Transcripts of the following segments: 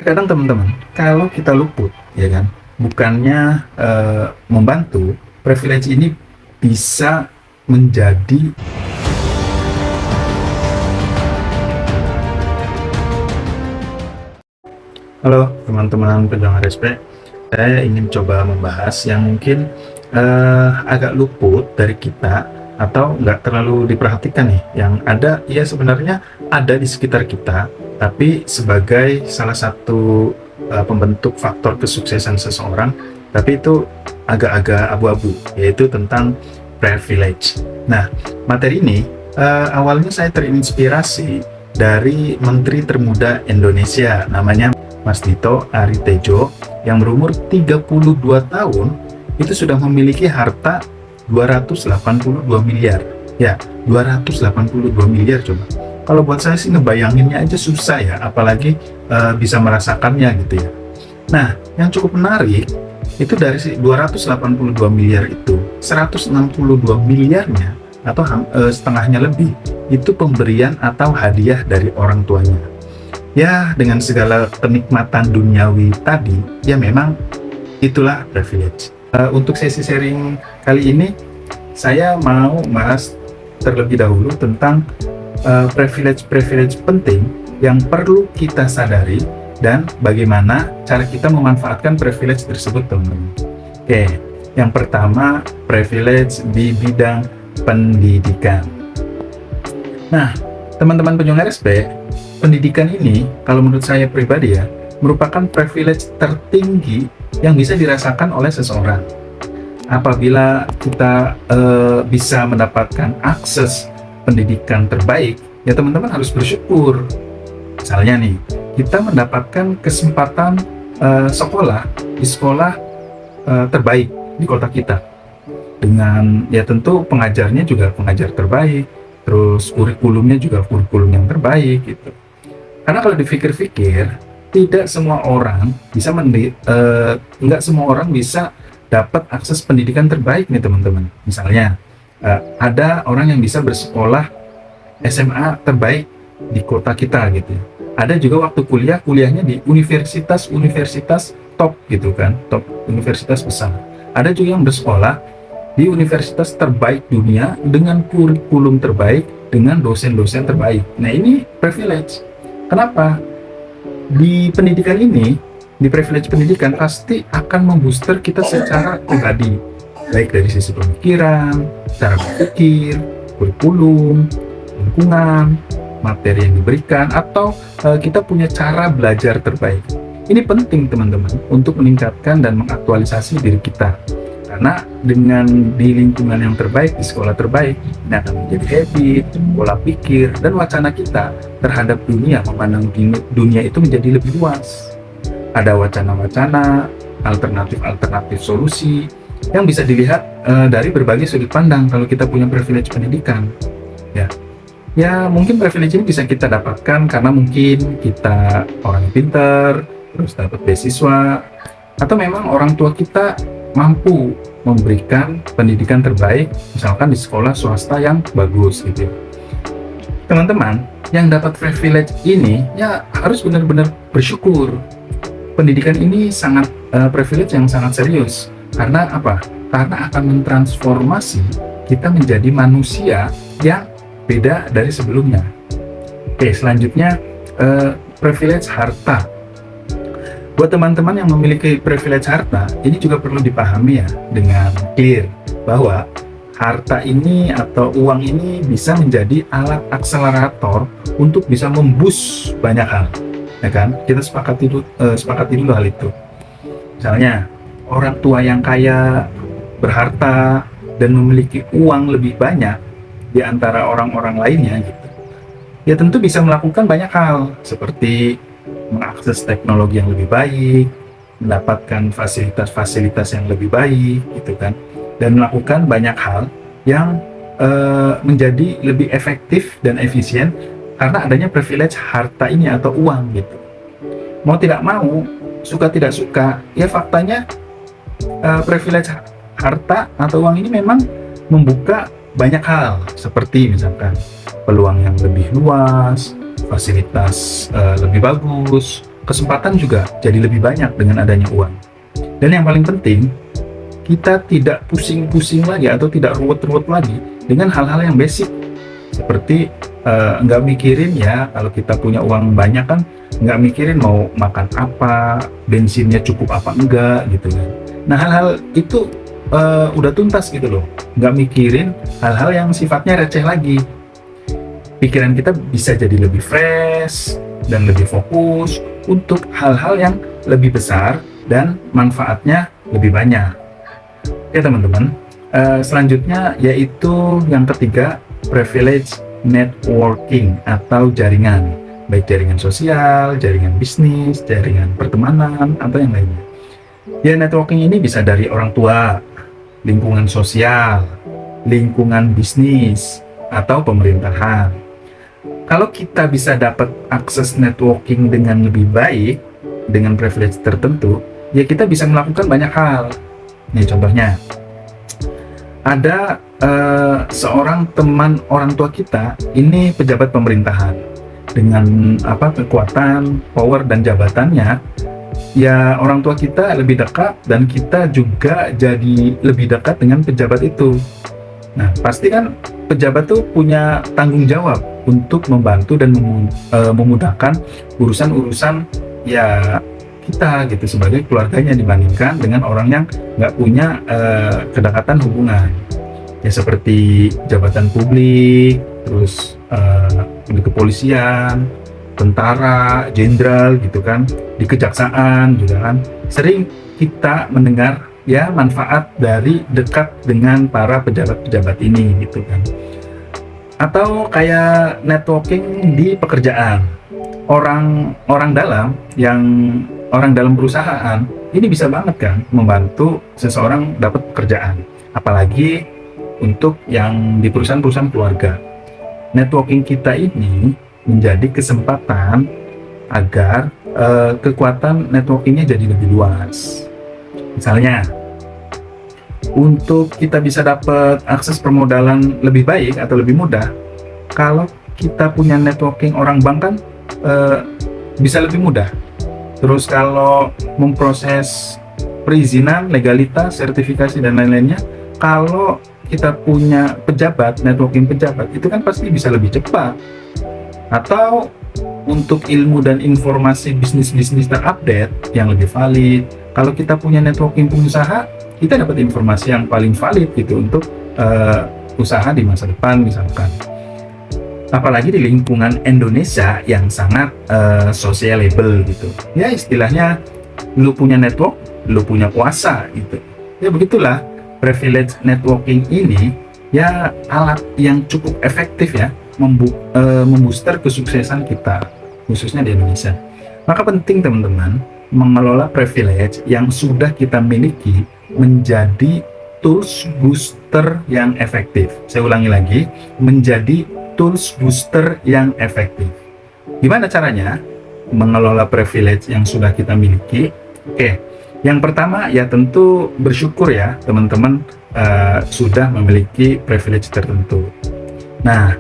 Terkadang teman-teman, kalau kita luput, ya kan, bukannya membantu, privilege ini bisa menjadi. Halo teman-teman penjuang RSP, saya ingin coba membahas yang mungkin agak luput dari kita atau nggak terlalu diperhatikan nih, yang ada ya sebenarnya ada di sekitar kita, tapi sebagai salah satu pembentuk faktor kesuksesan seseorang, tapi itu agak-agak abu-abu, yaitu tentang privilege. Nah, materi ini awalnya saya terinspirasi dari Menteri Termuda Indonesia, namanya Mas Dito Ari Tejo, yang berumur 32 tahun itu sudah memiliki harta 282 miliar. Ya, 282 miliar coba. Kalau buat saya sih ngebayanginnya aja susah ya, apalagi bisa merasakannya gitu ya. Nah, yang cukup menarik itu dari 282 miliar itu, 162 miliarnya atau setengahnya lebih itu pemberian atau hadiah dari orang tuanya. Ya, dengan segala kenikmatan duniawi tadi, ya memang itulah privilege. Untuk sesi sharing kali ini, saya mau bahas terlebih dahulu tentang privilege-privilege penting yang perlu kita sadari dan bagaimana cara kita memanfaatkan privilege tersebut, teman-teman. Oke, yang pertama, privilege di bidang pendidikan. Nah, teman-teman penjuang RSP, pendidikan ini, kalau menurut saya pribadi ya, merupakan privilege tertinggi yang bisa dirasakan oleh seseorang. Apabila kita bisa mendapatkan akses pendidikan terbaik, ya teman-teman harus bersyukur. Misalnya nih, kita mendapatkan kesempatan sekolah di sekolah terbaik di kota kita. Dengan ya tentu pengajarnya juga pengajar terbaik, terus kurikulumnya juga kurikulum yang terbaik gitu. Karena kalau dipikir-pikir, tidak semua orang bisa nggak semua orang bisa dapat akses pendidikan terbaik nih teman-teman. Misalnya ada orang yang bisa bersekolah SMA terbaik di kota kita gitu. Ada juga waktu kuliahnya di universitas top gitu kan, top universitas besar. Ada juga yang bersekolah di universitas terbaik dunia dengan kurikulum terbaik, dengan dosen-dosen terbaik. Nah, ini privilege. Kenapa? Di pendidikan ini, di privilege pendidikan pasti akan membooster kita secara pribadi, baik dari sisi pemikiran, cara berpikir, kurikulum, lingkungan, materi yang diberikan, atau kita punya cara belajar terbaik. Ini penting teman-teman untuk meningkatkan dan mengaktualisasi diri kita. Karena dengan di lingkungan yang terbaik, di sekolah terbaik, ini akan menjadi habit, pola pikir, dan wacana kita terhadap dunia, memandang dunia itu menjadi lebih luas. Ada wacana-wacana, alternatif-alternatif solusi, yang bisa dilihat dari berbagai sudut pandang kalau kita punya privilege pendidikan. Ya mungkin privilege ini bisa kita dapatkan karena mungkin kita orang yang pintar, terus dapat beasiswa, atau memang orang tua kita mampu memberikan pendidikan terbaik, misalkan di sekolah swasta yang bagus gitu. Teman-teman yang dapat privilege ini ya harus benar-benar bersyukur. Pendidikan ini sangat privilege yang sangat serius. Karena apa? Karena akan mentransformasi kita menjadi manusia yang beda dari sebelumnya. Oke, selanjutnya privilege harta. Buat teman-teman yang memiliki privilege harta, ini juga perlu dipahami ya dengan clear bahwa harta ini atau uang ini bisa menjadi alat akselerator untuk bisa memboost banyak hal, ya kan? Kita sepakati dulu hal itu. Misalnya orang tua yang kaya, berharta, dan memiliki uang lebih banyak di antara orang-orang lainnya gitu. Ya tentu bisa melakukan banyak hal seperti mengakses teknologi yang lebih baik, mendapatkan fasilitas-fasilitas yang lebih baik gitu kan, dan melakukan banyak hal yang menjadi lebih efektif dan efisien karena adanya privilege harta ini atau uang gitu. Mau tidak mau, suka tidak suka, ya faktanya privilege harta atau uang ini memang membuka banyak hal, seperti misalkan peluang yang lebih luas, fasilitas lebih bagus, kesempatan juga jadi lebih banyak dengan adanya uang. Dan yang paling penting, kita tidak pusing-pusing lagi atau tidak ruwet-ruwet lagi dengan hal-hal yang basic seperti nggak mikirin ya, kalau kita punya uang banyak kan nggak mikirin mau makan apa, bensinnya cukup apa enggak gitu kan. Nah, hal-hal itu udah tuntas gitu loh, nggak mikirin hal-hal yang sifatnya receh lagi. Pikiran kita bisa jadi lebih fresh dan lebih fokus untuk hal-hal yang lebih besar dan manfaatnya lebih banyak. Oke teman-teman, selanjutnya yaitu yang ketiga, privilege networking atau jaringan, baik jaringan sosial, jaringan bisnis, jaringan pertemanan, atau yang lainnya. Ya, networking ini bisa dari orang tua, lingkungan sosial, lingkungan bisnis, atau pemerintahan. Kalau kita bisa dapat akses networking dengan lebih baik, dengan privilege tertentu, ya kita bisa melakukan banyak hal. Nih contohnya, ada seorang teman orang tua kita, ini pejabat pemerintahan, dengan kekuatan, power dan jabatannya, ya orang tua kita lebih dekat dan kita juga jadi lebih dekat dengan pejabat itu. Nah, pasti kan pejabat tuh punya tanggung jawab untuk membantu dan memudahkan urusan-urusan ya kita gitu sebagai keluarganya, dibandingkan dengan orang yang nggak punya kedekatan hubungan. Ya seperti jabatan publik, terus di kepolisian, tentara, jenderal gitu kan, di kejaksaan juga kan. Sering kita mendengar ya manfaat dari dekat dengan para pejabat-pejabat ini gitu kan. Atau kayak networking di pekerjaan. Orang dalam perusahaan ini bisa banget kan membantu seseorang dapat pekerjaan, apalagi untuk yang di perusahaan-perusahaan keluarga. Networking kita ini menjadi kesempatan agar kekuatan networkingnya jadi lebih luas. Misalnya, untuk kita bisa dapat akses permodalan lebih baik atau lebih mudah, kalau kita punya networking orang bank kan bisa lebih mudah. Terus kalau memproses perizinan, legalitas, sertifikasi dan lain-lainnya, kalau kita punya pejabat, networking pejabat, itu kan pasti bisa lebih cepat. Atau untuk ilmu dan informasi bisnis-bisnis terupdate yang lebih valid, kalau kita punya networking pengusaha, kita dapat informasi yang paling valid gitu untuk usaha di masa depan misalkan. Apalagi di lingkungan Indonesia yang sangat sociable gitu. Ya istilahnya, lu punya network, lu punya kuasa gitu. Ya begitulah, privilege networking ini ya alat yang cukup efektif ya membooster kesuksesan kita, khususnya di Indonesia. Maka penting teman-teman mengelola privilege yang sudah kita miliki menjadi tools booster yang efektif. Saya ulangi lagi, menjadi tools booster yang efektif. Gimana caranya mengelola privilege yang sudah kita miliki? Oke, yang pertama ya tentu bersyukur ya teman-teman sudah memiliki privilege tertentu. Nah,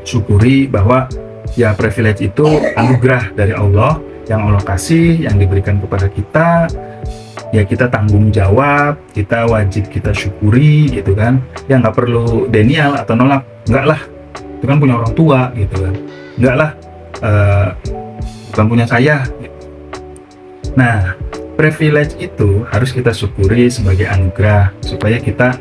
syukuri bahwa ya privilege itu anugerah dari Allah yang Allah kasih, yang diberikan kepada kita. Ya kita tanggung jawab, kita wajib kita syukuri gitu kan. Ya nggak perlu denial atau nolak, enggak lah, itu kan punya orang tua gitu kan, enggak lah, bukan punya saya. Nah, privilege itu harus kita syukuri sebagai anugerah supaya kita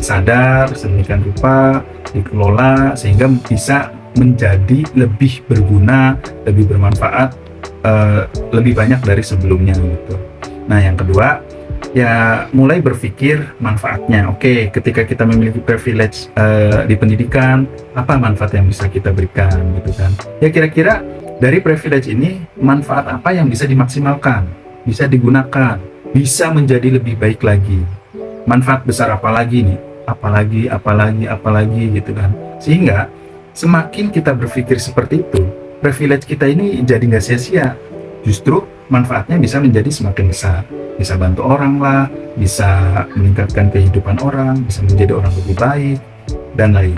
sadar sedemikian rupa dikelola sehingga bisa menjadi lebih berguna, lebih bermanfaat, lebih banyak dari sebelumnya gitu. Nah, yang kedua ya mulai berpikir manfaatnya. Oke, ketika kita memiliki privilege di pendidikan, apa manfaat yang bisa kita berikan gitu kan. Ya kira-kira dari privilege ini manfaat apa yang bisa dimaksimalkan, bisa digunakan, bisa menjadi lebih baik lagi. Manfaat besar apa lagi nih? Apalagi gitu kan. Sehingga semakin kita berpikir seperti itu, privilege kita ini jadi nggak sia-sia. Justru manfaatnya bisa menjadi semakin besar. Bisa bantu orang lah, bisa meningkatkan kehidupan orang, bisa menjadi orang lebih baik, dan lain.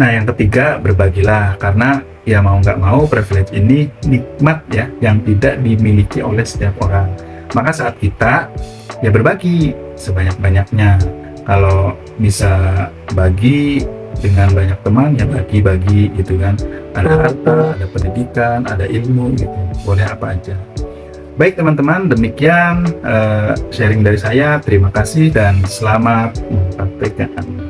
Nah, yang ketiga, berbagilah. Karena ya mau nggak mau privilege ini nikmat ya, yang tidak dimiliki oleh setiap orang. Maka saat kita ya berbagi sebanyak-banyaknya, kalau bisa bagi dengan banyak teman ya bagi-bagi gitu kan, ada harta, ada pendidikan, ada ilmu gitu, boleh apa aja. Baik teman-teman, demikian sharing dari saya. Terima kasih dan selamat mempraktikkan.